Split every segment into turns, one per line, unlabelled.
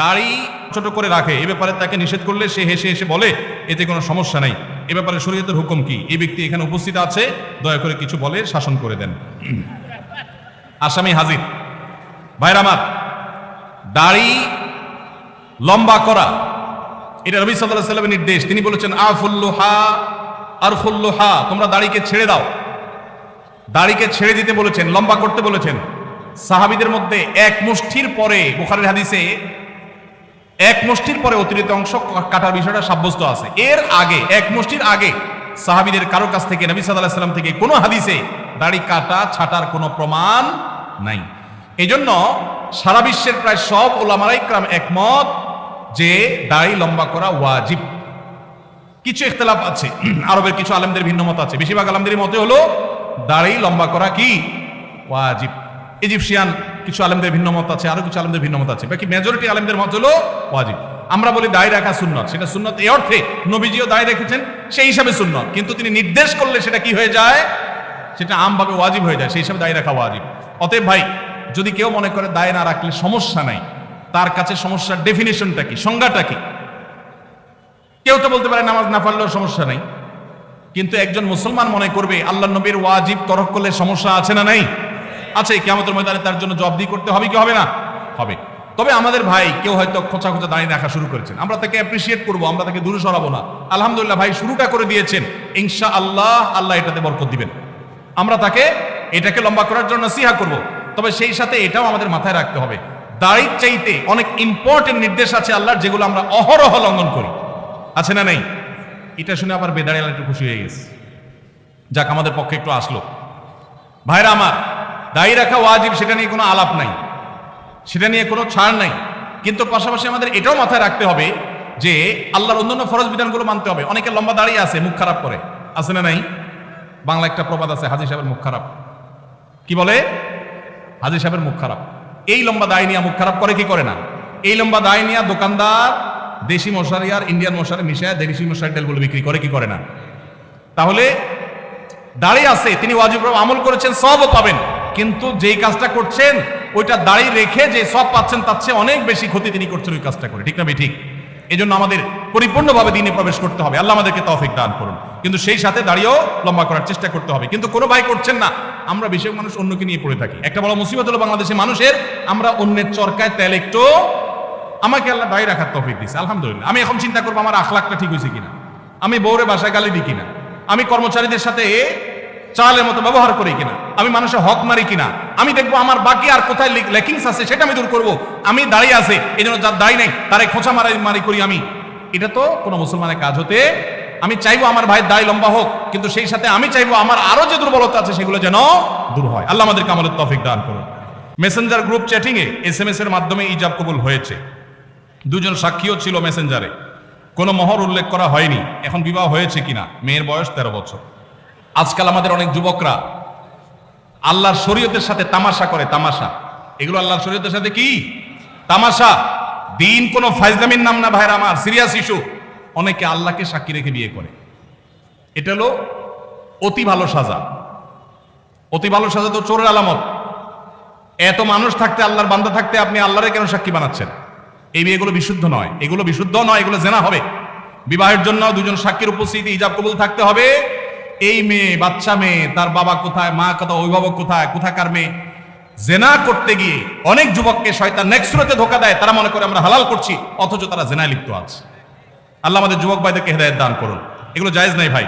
দাড়ি ছোট করে রাখে, এ ব্যাপারে তাকে নিষেধ করলে সে হেসে হেসে বলে এতে কোনো সমস্যা নাই, এ ব্যাপারে শরীয়তের হুকুম কি? এই ব্যক্তি এখানে উপস্থিত আছে, দয়া করে কিছু বলে শাসন করে দেন। আসামি হাজির। ভাইরা আমার, দাড়ি লম্বা করা এটা নবী সাল্লাল্লাহু আলাইহি ওয়াসাল্লামের নির্দেশ। তিনি বলেছেন আফুল্লুহা আরফুল্লুহা, তোমরা দাড়িকে ছেড়ে দাও। দাড়িকে ছেড়ে দিতে বলেছেন, লম্বা করতে বলেছেন। সাহাবীদের মধ্যে এক মুষ্টির পরে, বুখারীর হাদিসে এক মুষ্টির পরে অতিরিক্ত অংশ কাটার বিষয়টা সাব্যস্ত আছে। এর আগে এক মুষ্টির আগে সাহাবীদের কারো কাছ থেকে, নবী সাল্লাল্লাহু আলাইহি ওয়াসাল্লাম থেকে কোনো হাদিসে দাড়ি কাটা ছাটার কোনো প্রমাণ নাই। এজন্য সারা বিশ্বের প্রায় সব উলামায়ে ইকরাম একমত যে দাড়ি লম্বা করা ওয়াজিব। কিছু ইখতিলাফ আছে, আরবের কিছু আলেমদের ভিন্ন মত আছে। বেশিরভাগ আলেমদের মতে হলো দাড়ি লম্বা করা কি ওয়াজিব। ইজিপশিয়ান কিছু আলেমদের ভিন্ন মত আছে, আরো কিছু আলেমদের ভিন্ন মত আছে। বাকি মেজরিটি আলেমদের মত হলো ওয়াজিব। আমরা বলি দাড়ি রাখা সুন্নত, সেটা সুন্নত এই অর্থে নবীজিও দাড়ি রেখেছেন, সেই হিসাবে সুন্নত। কিন্তু তিনি নির্দেশ করলে সেটা কি হয়ে যায়? সেটা আমভাবে ওয়াজিব হয়ে যায়, সেই হিসাবে দাড়ি রাখা ওয়াজিব। অতএব ভাই, যদি কেউ মনে করে দাড়ি না রাখলে সমস্যা নাই, তার কাছে সমস্যার ডেফিনেশনটা কি, সংজ্ঞাটা কি? কেউ তো বলতে পারে নামাজ না পড়লেও সমস্যা নাই, কিন্তু একজন মুসলমান মনে করবে আল্লাহর নবীর ওয়াজিব তরক করলে সমস্যা আছে না নাই? আছে। কিয়ামতের ময়দানে তার জন্য জবাবদিহি করতে হবে কি হবে না? হবে। তবে আমাদের ভাই কেউ হয়তো খোঁচা খোঁচা দাঁড়িয়ে রাখা শুরু করেছেন, আমরা তাকে অ্যাপ্রিসিয়েট করবো, আমরা তাকে দূরে সরাবো না। আলহামদুলিল্লাহ ভাই শুরুটা করে দিয়েছেন, ইনশাআল্লাহ আল্লাহ এটাতে বরকত দিবেন। আমরা তাকে এটাকে লম্বা করার জন্য নসিহা করব। তবে সেই সাথে এটাও আমাদের মাথায় রাখতে হবে, দাড়ির চাইতে অনেক ইম্পর্টেন্ট নির্দেশ আছে আল্লাহর, যেগুলো আমরা অহরহ লঙ্ঘন করি। আছে না নাই? এটা শুনে আবার বেদাড়ি একটু খুশি হয়ে গেছে, যাক আমাদের পক্ষে একটু আসলো। ভাইরা আমার, দাড়ি রাখা ওয়াজিব, সেটা নিয়ে কোনো আলাপ নাই, সেটা নিয়ে কোনো ছাড় নাই। কিন্তু পাশাপাশি আমাদের এটাও মাথায় রাখতে হবে যে আল্লাহর অন্যান্য ফরজ বিধানগুলো মানতে হবে। অনেকে লম্বা দাঁড়িয়ে আছে, মুখ খারাপ করে, আছে না নাই? বাংলা একটা প্রবাদ আছে, হাজী সাহেবের মুখ খারাপ। কি বলে? হাজী সাহেবের মুখ খারাপ। এই লম্বা দাড়ি নিয়ে মুখ খারাপ করে কি করে না? এই লম্বা দাড়ি নিয়ে দোকানদার দেশি মশারি আর ইন্ডিয়ান মশারি মিশায় দেশি মশারি তেলগুলো বিক্রি করে কি করে না? তাহলে দাড়ি আছে, তিনি ওয়াজিব আমল করেছেন, সবও পাবেন, কিন্তু যেই কাজটা করছেন ওইটা দাড়ি রেখে যে সব পাচ্ছেন তার চেয়ে অনেক বেশি ক্ষতি তিনি করছেন ওই কাজটা করে। ঠিক না ঠিক? এই জন্য আমাদের পরিপূর্ণভাবে দিনে প্রবেশ করতে হবে, আল্লাহ আমাদেরকে তৌফিক দান করুন। কিন্তু সেই সাথে দাড়িও লম্বা করার চেষ্টা করতে হবে। কিন্তু কোনো ভাই করছেন না, আমরা বেশিরভাগ মানুষ অন্যকে নিয়ে পড়ে থাকি। একটা বড় মুসিবত হলো বাংলাদেশের মানুষের, আমরা অন্যের চরকায় তেল একটু, আমাকে আল্লাহ দাড়ি রাখার তৌফিক দিয়েছে আলহামদুলিল্লাহ। আমি এখন চিন্তা করবো আমার আখলাকটা ঠিক হয়েছে কিনা, আমি বউরে বাসায় গালি দিই কিনা, আমি কর্মচারীদের সাথে চালের মতো ব্যবহার করি কিনা, আমি মানুষের হক মারি কিনা, আমি দেখবো আমার বাকি আর কোথায় ল্যাকিংস আছে সেটা আমি দূর করবো। আমি দাঁড়িয়ে আছে, এই জন্য যার দাড়ি নেই তারে খোঁচা মারি করি আমি। এটা তো কোনো মুসলমানের কাজ হতে, আমি চাইবো আমার ভাইয়ের দাড়ি লম্বা হোক, কিন্তু সেই সাথে আমি চাইবো আমার আরো যে দুর্বলতা আছে সেগুলো যেন দূর হয়। আল্লাহ আমাদেরকে আমলের তৌফিক দান করুন। মেসেঞ্জার গ্রুপ চ্যাটিং এ SMS এর মাধ্যমে ইজাব কবুল হয়েছে, দুজন সাক্ষীও ছিল মেসেঞ্জারে, কোনো মোহর উল্লেখ করা হয়নি। এখন বিবাহ হয়েছে কিনা? মেয়ের বয়স 13 বছর। আজকাল আমাদের অনেক যুবকরা আল্লাহর শরীয়তের সাথে তামাশা করে, তামাশা। এগুলো আল্লাহর শরীয়তের সাথে কি তামাশা? দিন কোনো ফাইজলামির নাম না ভাইরা আমার, সিরিয়াস ইস্যু। অনেকে আল্লাহকে সাক্ষী রেখে বিয়ে করে, এটা হলো অতি ভালো সাজা। অতি ভালো সাজা তো চোরের আলামত। এত মানুষ থাকতে, আল্লাহর বান্দা থাকতে আপনি আল্লাহরে কেন সাক্ষী বানাচ্ছেন? এই বিয়েগুলো বিশুদ্ধ নয়, এগুলো বিশুদ্ধ নয়, এগুলো জেনা হবে। বিবাহের জন্য দুজন সাক্ষীর উপস্থিতি, ইজাব কবুল থাকতে হবে। এই মেয়ে, বাচ্চা মেয়ে, তার বাবা কোথায়, মা কোথায়, অভিভাবক কোথায়, কোথাকার মেয়ে, জেনা করতে গিয়ে অনেক যুবককে শয়তান নেক্সট সুরতে ধোঁকা দেয়। তারা মনে করে আমরা হালাল করছি, অথচ তারা জেনায় লিপ্ত আছে। আল্লাহ আমাদের যুবক ভাইদেরকে হেদায়েত দান করুন। এগুলো জায়েজ নাই ভাই।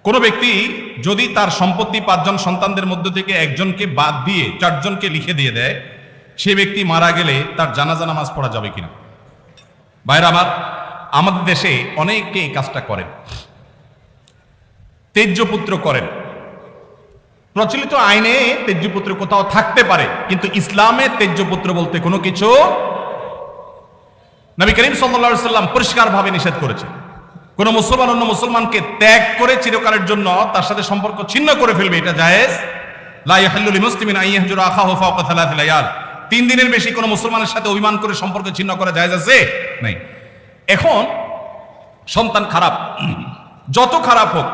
কোনো ব্যক্তি যদি তার সম্পত্তি 5 জন সন্তানদের মধ্য থেকে একজনকে বাদ দিয়ে 4 জনকে লিখে দিয়ে দেয়, সে ব্যক্তি মারা গেলে তার জানাজা নামাজ পড়া যাবে কিনা? ভাইরা আমার, আমাদের দেশে অনেকে এই কাজটা করেন, তেজ্যপুত্র করেন। প্রচলিত আইনে তেজ্যপুত্র কোথাও থাকতে পারে, কিন্তু ইসলামে তেজ্যপুত্র বলতে কোনো কিছু নবী করিম সাল্লাল্লাহু আলাইহি ওয়াসাল্লাম পরিষ্কারভাবে নিষেধ করেছেন। কোন মুসলমান অন্য মুসলমানকে ত্যাগ করে চিরকালের জন্য তার সাথে সম্পর্ক ছিন্ন করে ফেলবে, এটা জায়েজ। লা ইয়াহিল্লু লিমুসলিমিন আন ইয়াহজুরা আখাহু ফাওকা 3 লায়াল। 3 দিনের বেশি কোনো মুসলমানের সাথে অভিমান করে সম্পর্ক ছিন্ন করা জায়েজ আছে? নাই। এখন সন্তান খারাপ, যত খারাপ হোক,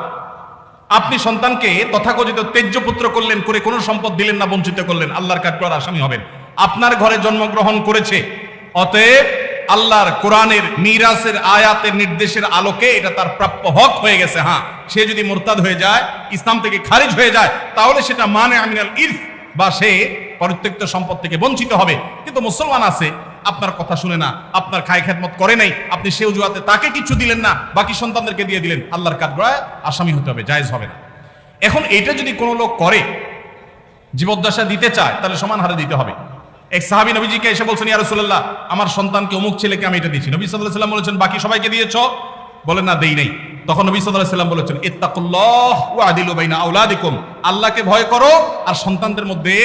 আপনি সন্তানকে তথাকথিত তেজ্যপুত্র করলেন, করে কোনো সম্পদ দিলেন না, বঞ্চিত করলেন, আল্লাহর কাঠগড়ার আসামি হবেন। আপনার ঘরে জন্মগ্রহণ করেছে, অতএব আল্লাহর কোরআনের মিরাসের আয়াতের নির্দেশের আলোকে এটা তার প্রাপ্য হক হয়ে গেছে। হ্যাঁ, সে যদি মুরতাদ হয়ে যায়, ইসলাম থেকে খারিজ হয়ে যায়, তাহলে সেটা মানে আমিনাল ইরফ, বা সে পরিত্যক্ত সম্পদ থেকে বঞ্চিত হবে। কিন্তু মুসলমান আছে, আপনার কথা শুনে না, আপনার খায় খেদমত করে নাই, আপনি সে অজুহাতে তাকে কিছু দিলেন না, বাকি সন্তানদেরকে দিয়ে দিলেন, আল্লাহর কাঠগড়ায় আসামি হতে হবে, জায়েজ হবে না। এখন এটা যদি কোনো লোক করে, জীবদ্দশা দিতে চায়, তাহলে সমান হারে দিতে হবে। এক সাহাবী নবীজিকে এসে বলছেন, ইয়া রাসূলুল্লাহ, আমার সন্তানকে অমুক ছেলেকে আমি এটা দিয়েছি। নবী সাল্লাল্লাহু আলাইহি ওয়াসাল্লাম বলেছেন, বাকি সবাইকে দিয়েছো? বলেন না, দেই নাই। তখন নবী সাল্লাল্লাহু আলাইহি ওয়াসাল্লাম বলেছেন, ইত্তাকুল্লাহ ওয়া আদিলু বাইনা আওলাদিকুম, আল্লাহকে ভয় করো আর সন্তানদের মধ্যে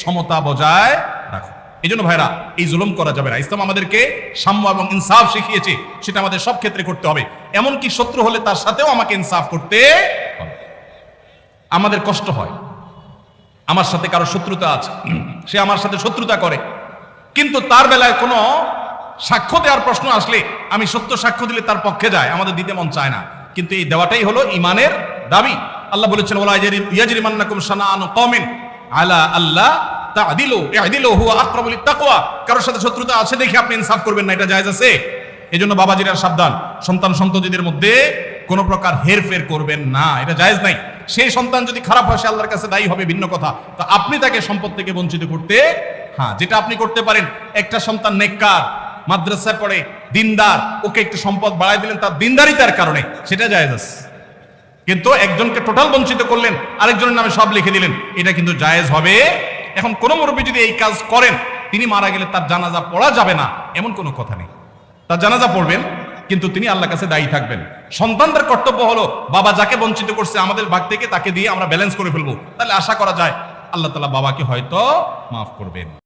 সমতা বজায় রাখো। এই জন্য ভাইরা, এই জুলুম করা যাবে না। ইসলাম আমাদেরকে সাম্য এবং ইনসাফ শিখিয়েছে, সেটা আমাদের সব ক্ষেত্রে করতে হবে। এমনকি শত্রু হলে তার সাথেও আমাকে ইনসাফ করতে হবে। আমাদের কষ্ট হয়, আমার সাথে কারো শত্রুতা আছে, সে আমার সাথে শত্রুতা করে, কিন্তু তার বেলায় কোনো সাক্ষ্য দেওয়ার প্রশ্ন আসলে আমি সত্য সাক্ষ্য দিলে তার পক্ষে যায়, আমাদের দিতে মন চায় না। কিন্তু এই দেওয়াটাই হলো ইমানের দাবি। আল্লাহ বলেছেন, ওয়ালা ইয়াজরিমান্নাকুম শানাআনু কওমিন আলা আল্লাহ তা'দিলু ই'দিলু হুয়া আকরাবু লিত-তাকওয়া। কারোর সাথে শত্রুতা আছে দেখে আপনি ইনসাফ করবেন না, এটা জায়েজ আছে? এজন্য বাবাজিরা সাবধান, সন্তান সন্ততিদের মধ্যে কোনো প্রকার হেরফের করবেন না, এটা জায়েজ নাই। সেই সন্তান যদি খারাপ হয়, সে আল্লাহর কাছে দায়ী হবে, ভিন্ন কথা। তো আপনি তাকে সম্পদ থেকে বঞ্চিত করতে, হ্যাঁ, যেটা আপনি করতে পারেন, একটা সন্তান নেককার, মাদ্রাসায় পড়ে, দিনদার, ওকে একটু সম্পদ বাড়াই দিলেন তার দিনদারিতার কারণে, সেটা জায়েজ আছে। কিন্তু একজনকে টোটাল বঞ্চিত করলেন, আরেকজনের নামে সব লিখে দিলেন, এটা কিন্তু জায়েজ হবে। এখন কোন মুরব্বী যদি এই কাজ করেন, তিনি মারা গেলে তার জানাজা পড়া যাবে না, এমন কোনো কথা নেই। তার জানাজা পড়বেন, কিন্তু তিনি আল্লাহর কাছে দায়ী থাকবেন। সন্তানদের কর্তব্য হলো, বাবা যাকে বঞ্চিত করছে আমাদের ভাগ থেকে, তাকে দিয়ে আমরা ব্যালেন্স করে ফেলবো। তাহলে আশা করা যায় আল্লাহ তাআলা বাবাকে হয়তো মাফ করবেন।